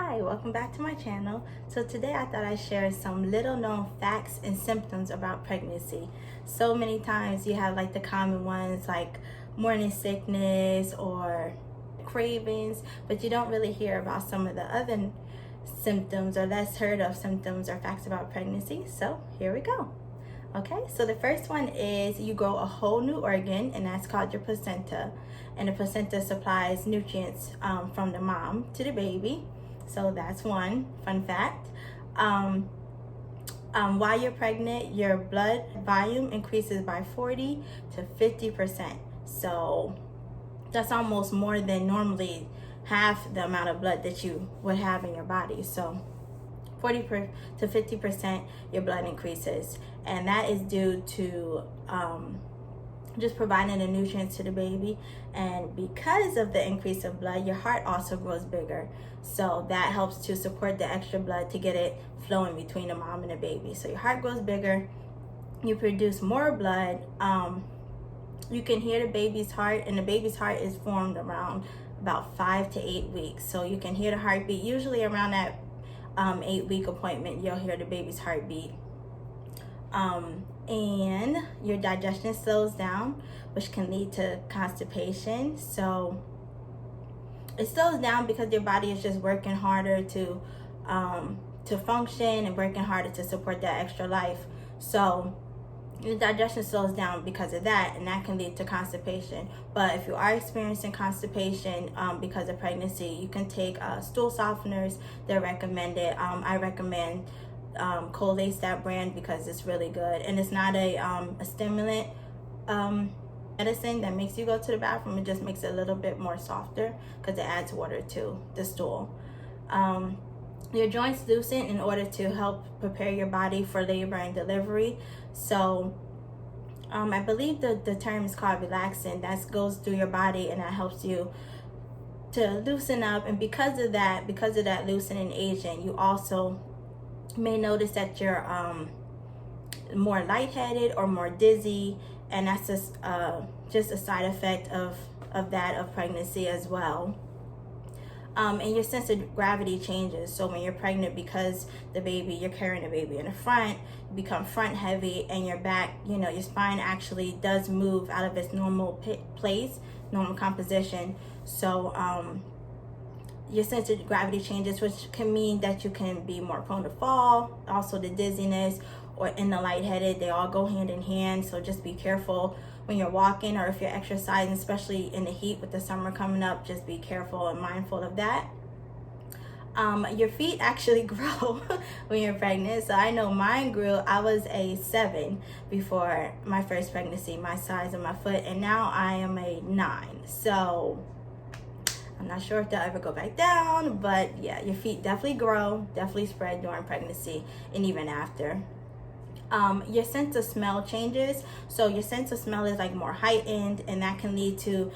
Hi, welcome back to my channel. So today I thought I'd share some little known facts and symptoms about pregnancy. So many times you have like the common ones like morning sickness or cravings, but you don't really hear about some of the other symptoms or less heard of symptoms or facts about pregnancy. So here we go. Okay, so the first one is you grow a whole new organ, and that's called your placenta. And the placenta supplies nutrients from the mom to the baby. So that's one fun fact. While you're pregnant, your blood volume increases by 40 to 50%. So that's almost more than normally half the amount of blood that you would have in your body. So 40 to 50% your blood increases, and that is due to just providing the nutrients to the baby. And because of the increase of blood, your heart also grows bigger, so that helps to support the extra blood to get it flowing between the mom and the baby. So your heart grows bigger, you produce more blood. You can hear the baby's heart, and the baby's heart is formed around about 5 to 8 weeks. So you can hear the heartbeat usually around that 8-week appointment. You'll hear the baby's heartbeat. And your digestion slows down, which can lead to constipation. So it slows down because your body is just working harder to function and working harder to support that extra life. So your digestion slows down because of that, and that can lead to constipation. But if you are experiencing constipation because of pregnancy, you can take stool softeners. They're recommended. I recommend Colace, that brand, because it's really good, and it's not a stimulant medicine that makes you go to the bathroom. It just makes it a little bit more softer because it adds water to the stool. Your joints loosen in order to help prepare your body for labor and delivery. So I believe the term is called relaxin. That goes through your body, and that helps you to loosen up. And because of that loosening agent, you also may notice that you're more lightheaded or more dizzy, and that's just a side effect of pregnancy as well. And your sense of gravity changes. So when you're pregnant, because you're carrying the baby in the front, you become front heavy, and your back, your spine actually does move out of its normal place, normal composition. So your sense of gravity changes, which can mean that you can be more prone to fall. Also the dizziness or in the lightheaded, they all go hand in hand. So just be careful when you're walking or if you're exercising, especially in the heat with the summer coming up. Just be careful and mindful of that. Your feet actually grow when you're pregnant. So I know mine grew. I was a 7 before my first pregnancy, my size of my foot, and now I am a 9. So I'm not sure if they'll ever go back down, but yeah, your feet definitely grow, definitely spread during pregnancy and even after. Your sense of smell changes. So your sense of smell is like more heightened, and that can lead to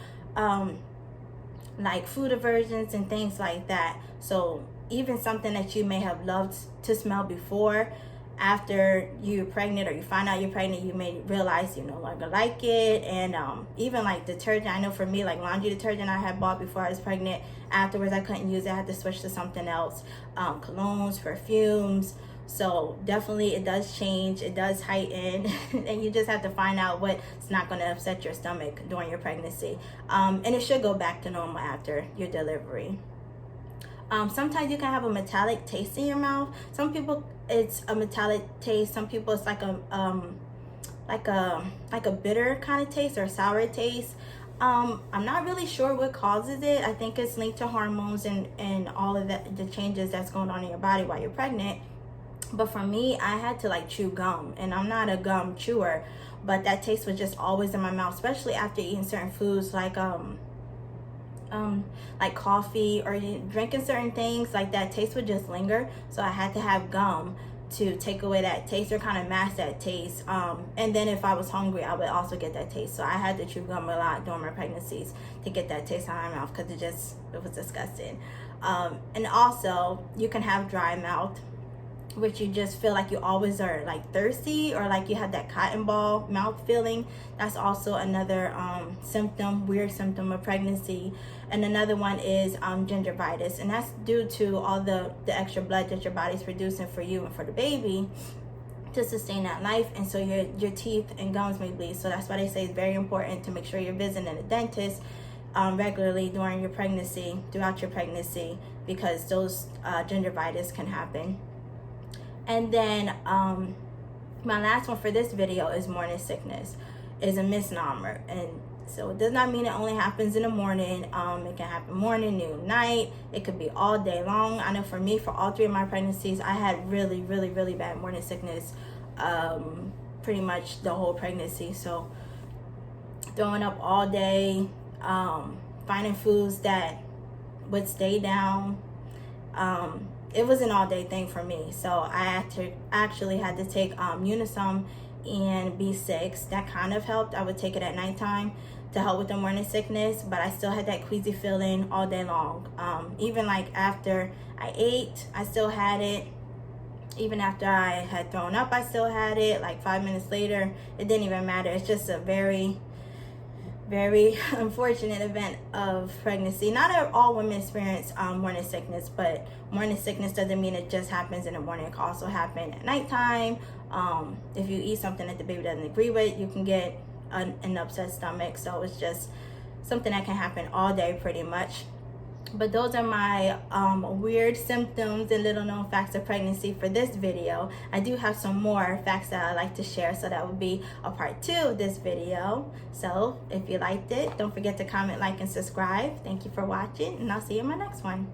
like food aversions and things like that. So even something that you may have loved to smell before, after you're pregnant or you find out you're pregnant, you may realize you no longer like it. And even like detergent, I know for me, like laundry detergent I had bought before I was pregnant, afterwards I couldn't use it. I had to switch to something else. Colognes, perfumes. So definitely it does change, it does heighten, and you just have to find out what's not going to upset your stomach during your pregnancy. And it should go back to normal after your delivery. Sometimes you can have a metallic taste in your mouth. Some people it's a metallic taste. Some people it's like a bitter kind of taste or sour taste. I'm not really sure what causes it. I think it's linked to hormones and all of the changes that's going on in your body while you're pregnant. But for me, I had to like chew gum, and I'm not a gum chewer, but that taste was just always in my mouth, especially after eating certain foods like coffee or drinking certain things. Like that taste would just linger, so I had to have gum to take away that taste or kind of mask that taste. And then if I was hungry, I would also get that taste. So I had to chew gum a lot during my pregnancies to get that taste out of my mouth, because it was disgusting. And also you can have dry mouth. which you just feel like you always are like thirsty, or like you have that cotton ball mouth feeling. That's also another weird symptom of pregnancy. And another one is gingivitis, and that's due to all the extra blood that your body's producing for you and for the baby to sustain that life. And so your teeth and gums may bleed. So that's why they say it's very important to make sure you're visiting a dentist regularly during your pregnancy, throughout your pregnancy, because those gingivitis can happen. And then my last one for this video is morning sickness. Is a misnomer, and so it does not mean it only happens in the morning. It can happen morning, noon, night. It could be all day long. I know for me, for all 3 of my pregnancies, I had really, really, really bad morning sickness pretty much the whole pregnancy. So throwing up all day, finding foods that would stay down. It was an all-day thing for me. So I actually had to take Unisum and B6. That kind of helped. I would take it at nighttime to help with the morning sickness, but I still had that queasy feeling all day long. Even like after I ate, I still had it. Even after I had thrown up, I still had it. Like 5 minutes later, it didn't even matter. It's just a very, very unfortunate event of pregnancy. Not all women experience morning sickness, but morning sickness doesn't mean it just happens in the morning. It can also happen at nighttime. If you eat something that the baby doesn't agree with, you can get an upset stomach. So it's just something that can happen all day pretty much. But those are my weird symptoms and little known facts of pregnancy for this video. I do have some more facts that I like to share, so that would be a part 2 of this video. So if you liked it, don't forget to comment, like, and subscribe. Thank you for watching, and I'll see you in my next one.